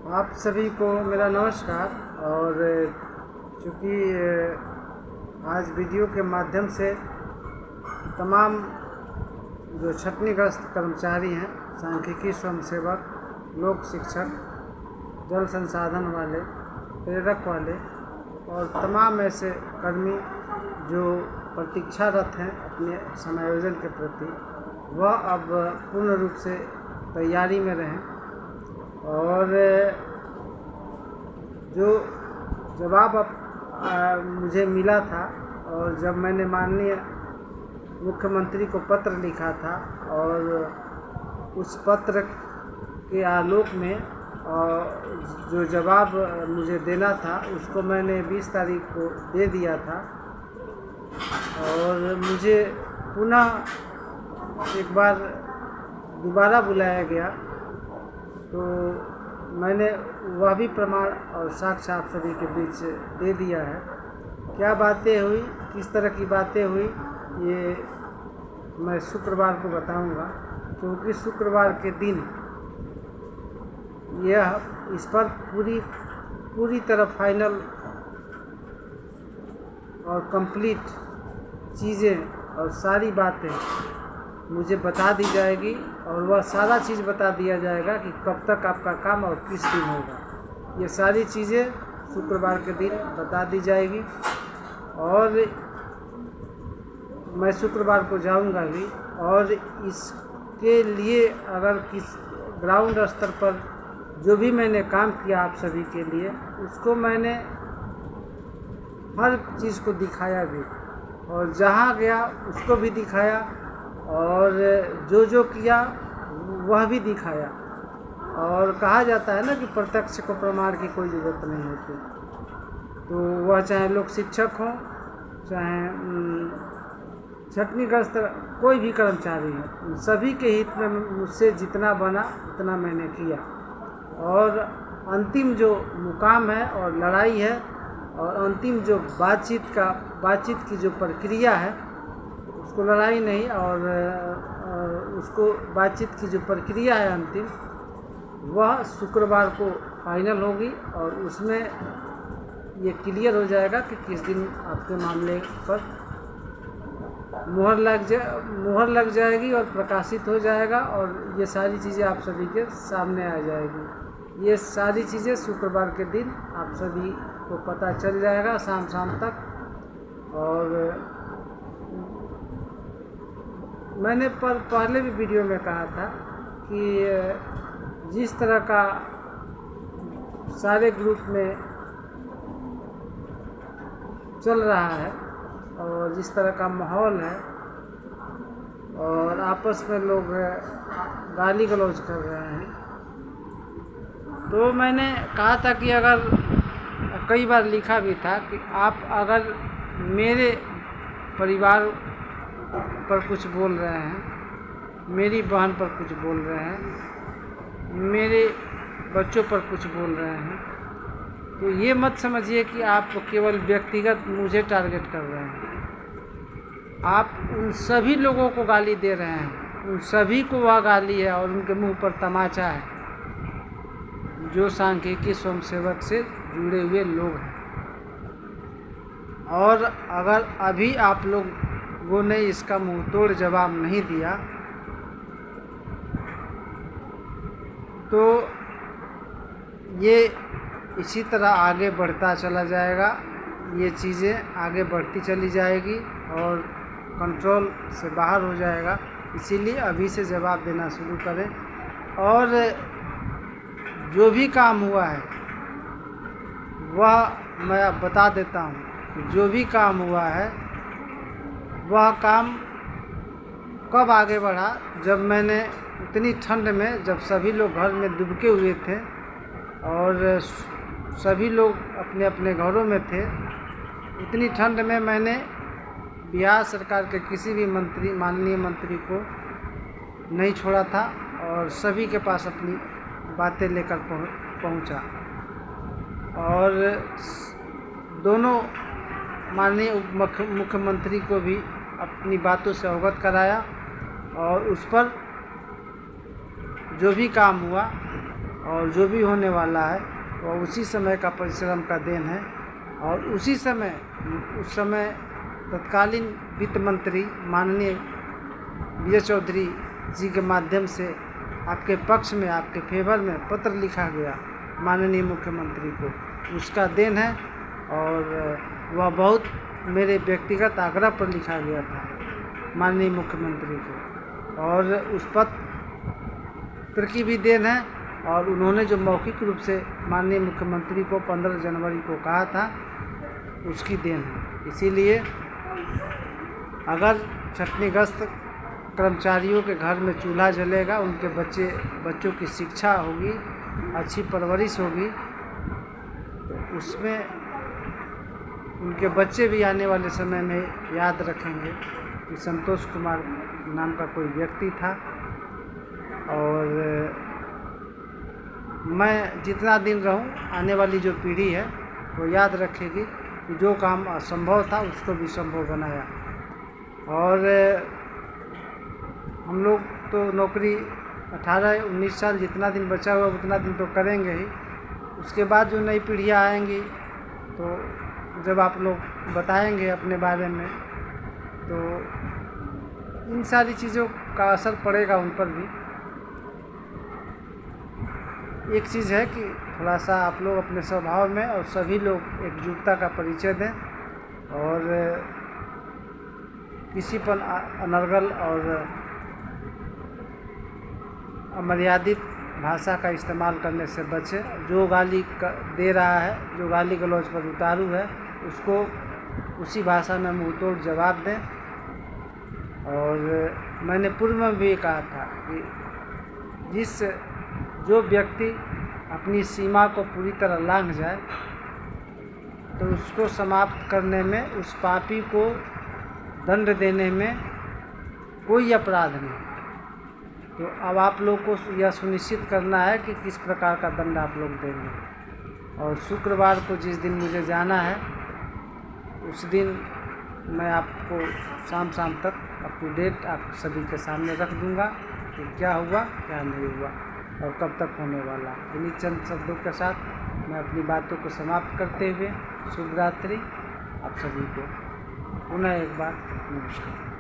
आप सभी को मेरा नमस्कार। और चूँकि आज वीडियो के माध्यम से तमाम जो छटनीग्रस्त कर्मचारी हैं, सांख्यिकी स्वयंसेवक, लोक शिक्षक, जल संसाधन वाले, प्रेरक वाले और तमाम ऐसे कर्मी जो प्रतीक्षारत हैं अपने समायोजन के प्रति, वह अब पूर्ण रूप से तैयारी में रहें। और जो जवाब अब मुझे मिला था और जब मैंने माननीय मुख्यमंत्री को पत्र लिखा था और उस पत्र के आलोक में जो जवाब मुझे देना था उसको मैंने 20 तारीख को दे दिया था और मुझे पुनः एक बार दोबारा बुलाया गया, तो मैंने वह भी प्रमाण और साक्ष्य आप सभी के बीच दे दिया है। क्या बातें हुई, किस तरह की बातें हुई, ये मैं शुक्रवार को बताऊंगा, क्योंकि शुक्रवार के दिन यह इस पर पूरी तरह फाइनल और कंप्लीट चीज़ें और सारी बातें मुझे बता दी जाएगी और वह सारा चीज़ बता दिया जाएगा कि कब तक आपका काम और किस दिन होगा। ये सारी चीज़ें शुक्रवार के दिन बता दी जाएगी और मैं शुक्रवार को जाऊंगा भी। और इसके लिए अगर किस ग्राउंड स्तर पर जो भी मैंने काम किया आप सभी के लिए, उसको मैंने हर चीज़ को दिखाया भी और जहाँ गया उसको भी दिखाया और जो किया वह भी दिखाया। और कहा जाता है ना कि प्रत्यक्ष को प्रमाण की कोई ज़रूरत नहीं होती, तो वह चाहे लोग शिक्षक हों, चाहे छटनीग्रस्त कोई भी कर्मचारी हो, सभी के हित में मुझसे जितना बना उतना मैंने किया। और अंतिम जो मुकाम है और लड़ाई है और अंतिम जो बातचीत की जो प्रक्रिया है, उसको लड़ाई नहीं और उसको बातचीत की जो प्रक्रिया है अंतिम, वह शुक्रवार को फाइनल होगी और उसमें ये क्लियर हो जाएगा कि किस दिन आपके मामले पर मुहर लग जाएगी और प्रकाशित हो जाएगा और ये सारी चीज़ें आप सभी के सामने आ जाएगी। ये सारी चीज़ें शुक्रवार के दिन आप सभी को पता चल जाएगा शाम तक। और मैंने पहले भी वीडियो में कहा था कि जिस तरह का सारे ग्रुप में चल रहा है और जिस तरह का माहौल है और आपस में लोग गाली गलौज कर रहे हैं, तो मैंने कहा था कि अगर कई बार लिखा भी था कि आप अगर मेरे परिवार पर कुछ बोल रहे हैं, मेरी बहन पर कुछ बोल रहे हैं, मेरे बच्चों पर कुछ बोल रहे हैं, तो ये मत समझिए कि आप केवल व्यक्तिगत मुझे टारगेट कर रहे हैं। आप उन सभी लोगों को गाली दे रहे हैं, उन सभी को वह गाली है और उनके मुंह पर तमाचा है जो सांख्यिकी स्वयंसेवक से जुड़े हुए लोग हैं। और अगर अभी आप लोगों ने इसका मुंहतोड़ जवाब नहीं दिया तो ये इसी तरह आगे बढ़ता चला जाएगा, ये चीज़ें आगे बढ़ती चली जाएगी और कंट्रोल से बाहर हो जाएगा। इसीलिए अभी से जवाब देना शुरू करें। और जो भी काम हुआ है वह मैं अब बता देता हूँ, जो भी काम हुआ है वह काम कब आगे बढ़ा, जब मैंने इतनी ठंड में, जब सभी लोग घर में दुबके हुए थे और सभी लोग अपने अपने घरों में थे, इतनी ठंड में मैंने बिहार सरकार के किसी भी माननीय मंत्री को नहीं छोड़ा था और सभी के पास अपनी बातें लेकर पहुंचा और दोनों माननीय मुख्यमंत्री को भी अपनी बातों से अवगत कराया और उस पर जो भी काम हुआ और जो भी होने वाला है वह उसी समय का परिश्रम का देन है। और उस समय तत्कालीन वित्त मंत्री माननीय विजय चौधरी जी के माध्यम से आपके पक्ष में, आपके फेवर में पत्र लिखा गया माननीय मुख्यमंत्री को, उसका देन है। और वह बहुत मेरे व्यक्तिगत आग्रह पर लिखा गया था माननीय मुख्यमंत्री को, और उस पत्र की भी देन है। और उन्होंने जो मौखिक रूप से माननीय मुख्यमंत्री को 15 जनवरी को कहा था, उसकी देन है। इसीलिए अगर छटनीग्रस्त कर्मचारियों के घर में चूल्हा जलेगा, उनके बच्चों की शिक्षा होगी, अच्छी परवरिश होगी, तो उसमें उनके बच्चे भी आने वाले समय में याद रखेंगे कि संतोष कुमार नाम का कोई व्यक्ति था। और मैं जितना दिन रहूं, आने वाली जो पीढ़ी है वो याद रखेगी कि जो काम असंभव था उसको भी संभव बनाया। और हम लोग तो नौकरी 18-19 साल जितना दिन बचा हुआ उतना दिन तो करेंगे ही। उसके बाद जो नई पीढ़ियाँ आएंगी, तो जब आप लोग बताएंगे अपने बारे में, तो इन सारी चीज़ों का असर पड़ेगा उन पर भी। एक चीज़ है कि थोड़ा सा आप लोग अपने स्वभाव में और सभी लोग एकजुटता का परिचय दें, और किसी पर अनर्गल और अमर्यादित भाषा का इस्तेमाल करने से बचें। जो गाली दे रहा है, जो गाली गलौज पर उतारू है, उसको उसी भाषा में मुंहतोड़ जवाब दें। और मैंने पूर्व में भी कहा था कि जो व्यक्ति अपनी सीमा को पूरी तरह लांघ जाए, तो उसको समाप्त करने में, उस पापी को दंड देने में कोई अपराध नहीं। तो अब आप लोग को यह सुनिश्चित करना है कि किस प्रकार का दंड आप लोग देंगे। और शुक्रवार को जिस दिन मुझे जाना है, उस दिन मैं आपको शाम तक अप टू डेट आप सभी के सामने रख दूंगा कि क्या हुआ, क्या नहीं हुआ और कब तक होने वाला। इन्हीं चंद शब्दों के साथ मैं अपनी बातों को समाप्त करते हुए शुभ रात्रि आप सभी को पुनः एक बार नमस्कार।